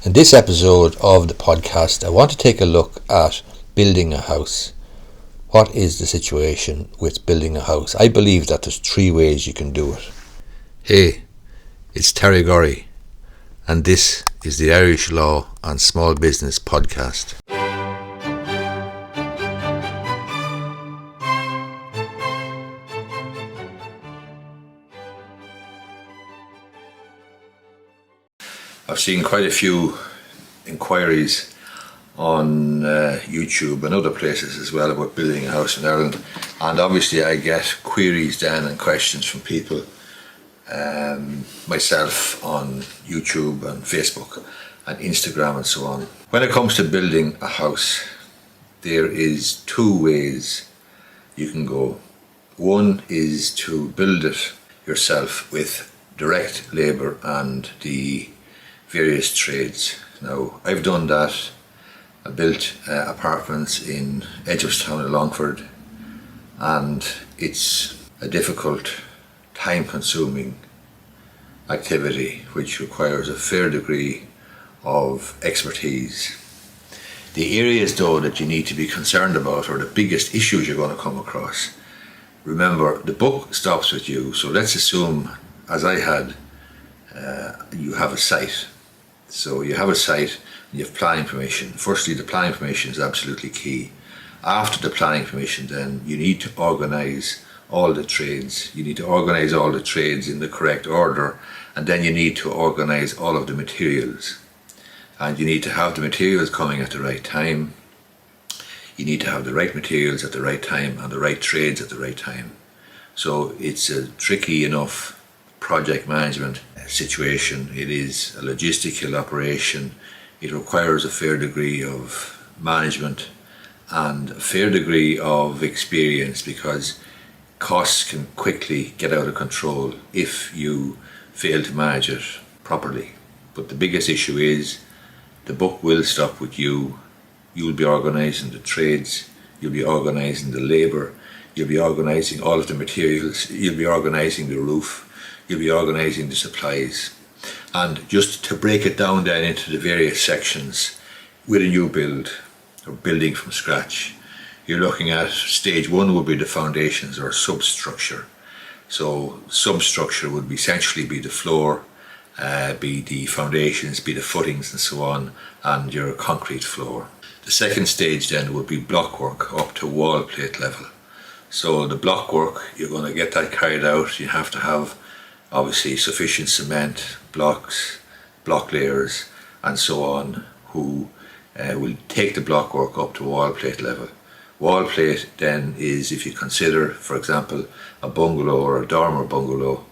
In this episode of the podcast, I want to take a look at building a house. What is the situation with building a house? I believe that there's 3 ways you can do it. Hey, it's Terry Gorry, and this is the Irish Law and Small Business Podcast. I've seen quite a few inquiries on YouTube and other places as well about building a house in Ireland, and obviously I get queries then and questions from people myself on YouTube and Facebook and Instagram and so on. When it comes to building a house, there is 2 ways you can go. One is to build it yourself with direct labour and the various trades. Now, I've done that. I built apartments in Edgeworthstown in Longford, and it's a difficult, time-consuming activity which requires a fair degree of expertise. The areas though that you need to be concerned about, or the biggest issues you're going to come across, remember the buck stops with you. So let's assume, as I had, you have a site. So you have a site and you have planning permission. Firstly, the planning permission is absolutely key. After the planning permission, then you need to organise all the trades. You need to organise all the trades in the correct order, and then you need to organise all of the materials. And you need to have the materials coming at the right time. You need to have the right materials at the right time and the right trades at the right time. So it's a tricky enough project management situation. It is a logistical operation. It requires a fair degree of management and a fair degree of experience, because costs can quickly get out of control if you fail to manage it properly. But the biggest issue is the buck will stop with you. You'll be organising the trades, you'll be organising the labour, you'll be organising all of the materials, you'll be organising the roof, you'll be organising the supplies. And just to break it down then into the various sections, with a new build or building from scratch, you're looking at stage 1 would be the foundations or substructure. So substructure would essentially be the floor, be the foundations, be the footings and so on, and your concrete floor. The second stage then would be block work up to wall plate level. So the block work, you're going to get that carried out. You have to have obviously sufficient cement, blocks, block layers and so on, who will take the block work up to wall plate level. Wall plate then is, if you consider, for example, a bungalow or a dormer bungalow,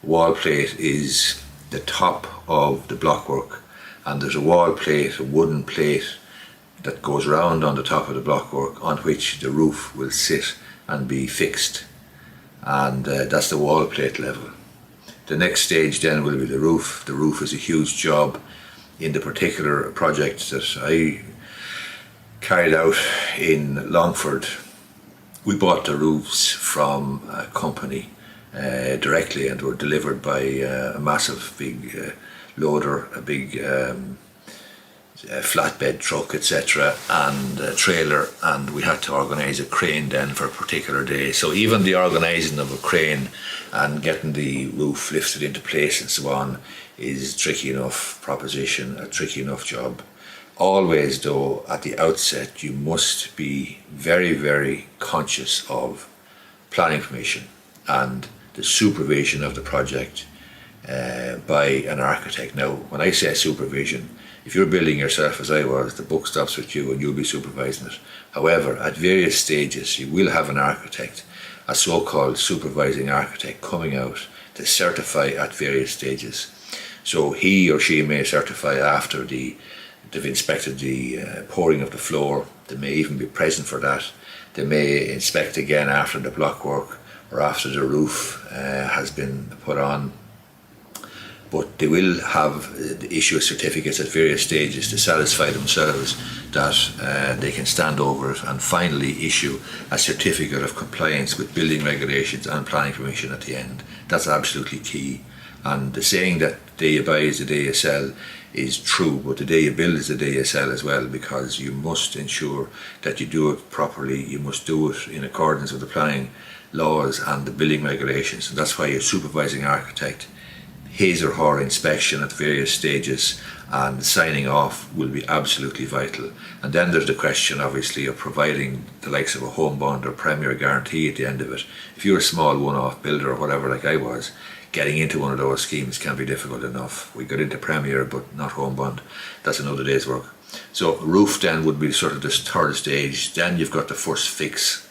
wall plate is the top of the block work, and there's a wall plate, a wooden plate that goes round on the top of the block work on which the roof will sit and be fixed, and that's the wall plate level. The next stage then will be the roof. The roof is a huge job. In the particular project that I carried out in Longford, we bought the roofs from a company directly, and were delivered by a massive big loader, a big flatbed truck, etc., and a trailer, and we had to organise a crane then for a particular day. So even the organising of a crane and getting the roof lifted into place and so on is a tricky enough proposition, a tricky enough job. Always though, at the outset, you must be very, very conscious of planning permission and the supervision of the project by an architect. Now, when I say supervision, if you're building yourself as I was, the buck stops with you and you'll be supervising it. However, at various stages, you will have an architect, a so-called supervising architect, coming out to certify at various stages. So he or she may certify after they've inspected the pouring of the floor. They may even be present for that. They may inspect again after the block work or after the roof has been put on. But they will issue certificates at various stages to satisfy themselves that they can stand over it, and finally issue a certificate of compliance with building regulations and planning permission at the end. That's absolutely key. And the saying that the day you buy is the day you sell is true, but the day you build is the day you sell as well, because you must ensure that you do it properly. You must do it in accordance with the planning laws and the building regulations, and that's why your supervising architect, his or her inspection at various stages and signing off will be absolutely vital. And then there's the question, obviously, of providing the likes of a home bond or premier guarantee at the end of it. If you're a small one-off builder or whatever, like I was, getting into one of those schemes can be difficult enough. We got into premier but not home bond. That's another day's work. So roof then would be sort of this third stage. Then you've got the first fix.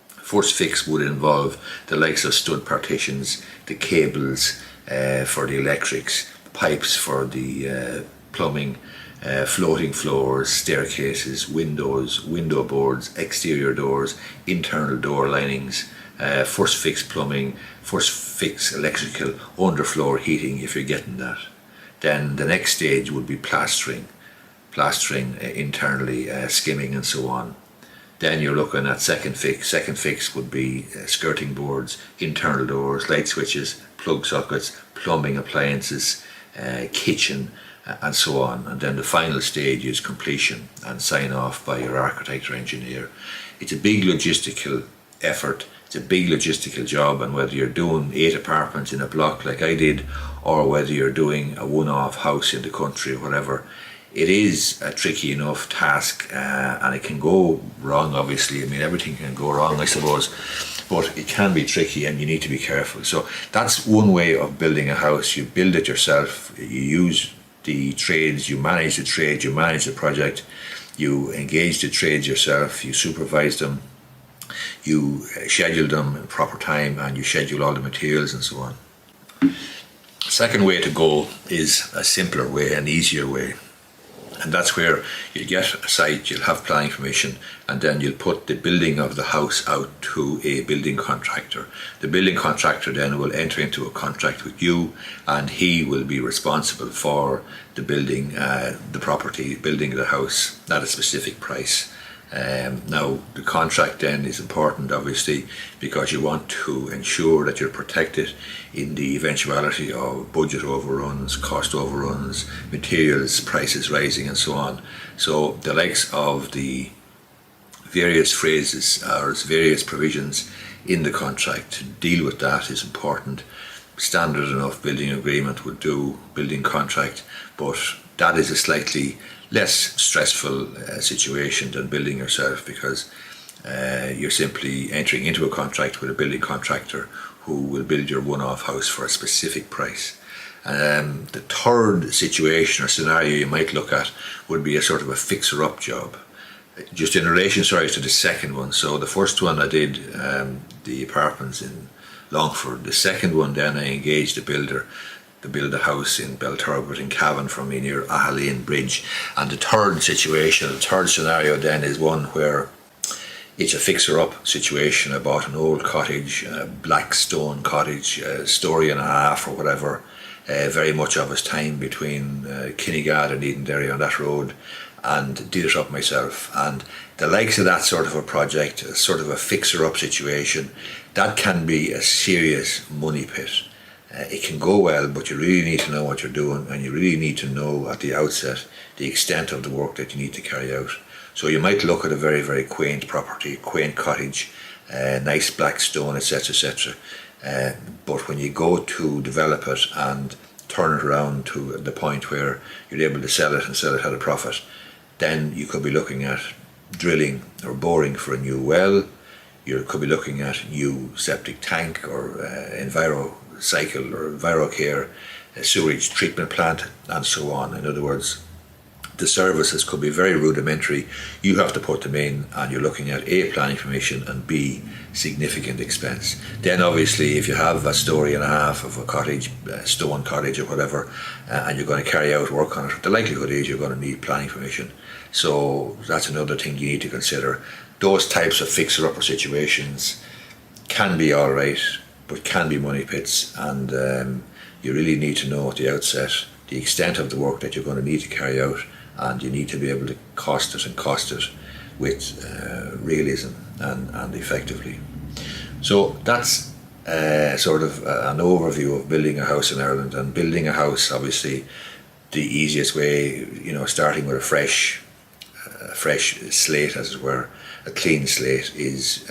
First fix would involve the likes of stud partitions, the cables for the electrics, pipes for the plumbing, floating floors, staircases, windows, window boards, exterior doors, internal door linings, first fix plumbing, first fix electrical, underfloor heating if you're getting that. Then the next stage would be plastering internally, skimming and so on. Then you're looking at second fix. Second fix would be skirting boards, internal doors, light switches, plug sockets, plumbing appliances, kitchen, and so on. And then the final stage is completion and sign off by your architect or engineer. It's a big logistical effort. It's a big logistical job, and whether you're doing 8 apartments in a block like I did, or whether you're doing a one-off house in the country or whatever, it is a tricky enough task, and it can go wrong, obviously. I mean, everything can go wrong, I suppose, but it can be tricky and you need to be careful. So that's one way of building a house. You build it yourself, you use the trades, you manage the trade, you manage the project, you engage the trades yourself, you supervise them, you schedule them in proper time, and you schedule all the materials and so on. Second way to go is a simpler way, an easier way. And that's where you'll get a site, you'll have planning permission, and then you'll put the building of the house out to a building contractor. The building contractor then will enter into a contract with you, and he will be responsible for the building, the property, building the house at a specific price. Now, the contract then is important, obviously, because you want to ensure that you're protected in the eventuality of budget overruns, cost overruns, materials prices rising, and so on. So the likes of the various phrases or various provisions in the contract to deal with that is important. Standard enough building agreement would do, building contract, but that is a slightly less stressful situation than building yourself, because you're simply entering into a contract with a building contractor who will build your one-off house for a specific price. The third situation or scenario you might look at would be a sort of a fixer-up job, just in relation, to the second one. So the first one I did the apartments in Longford. The second one then I engaged a builder to build a house in Belturbet in Cavan for me near Ahalane Bridge. And the third situation, the third scenario then is one where it's a fixer-up situation. I bought an old cottage, a black stone cottage, a story and a half or whatever, very much of its time between Kinnegad and Edenderry on that road, and did it up myself. And the likes of that sort of a project, a sort of a fixer-up situation, that can be a serious money pit. It can go well, but you really need to know what you're doing, and you really need to know at the outset the extent of the work that you need to carry out. So you might look at a very, very quaint property, quaint cottage, nice black stone, etc., etc. But when you go to develop it and turn it around to the point where you're able to sell it and sell it at a profit, then you could be looking at drilling or boring for a new well. You could be looking at a new septic tank or EnviroCycle or EnviroCare, a sewage treatment plant, and so on. In other words, the services could be very rudimentary. You have to put them in, and you're looking at A, planning permission, and B, significant expense. Then obviously if you have a story and a half of a cottage, a stone cottage or whatever, and you're going to carry out work on it, the likelihood is you're going to need planning permission. So that's another thing you need to consider. Those types of fixer-upper situations can be alright, but can be money pits, and you really need to know at the outset the extent of the work that you're going to need to carry out, and you need to be able to cost it with realism and effectively. So that's sort of an overview of building a house in Ireland. And building a house obviously the easiest way, starting with a fresh slate, as it were, a clean slate, is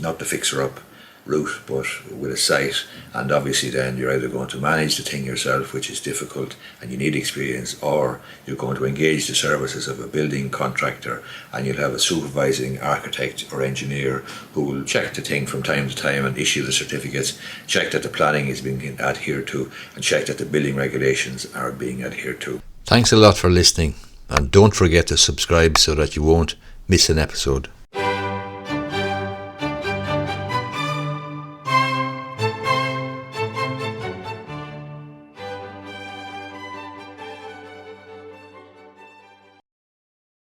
not the fixer-up route, but with a site. And obviously then you're either going to manage the thing yourself, which is difficult and you need experience, or you're going to engage the services of a building contractor, and you'll have a supervising architect or engineer who will check the thing from time to time and issue the certificates, check that the planning is being adhered to, and check that the building regulations are being adhered to. Thanks a lot for listening, and don't forget to subscribe so that you won't miss an episode.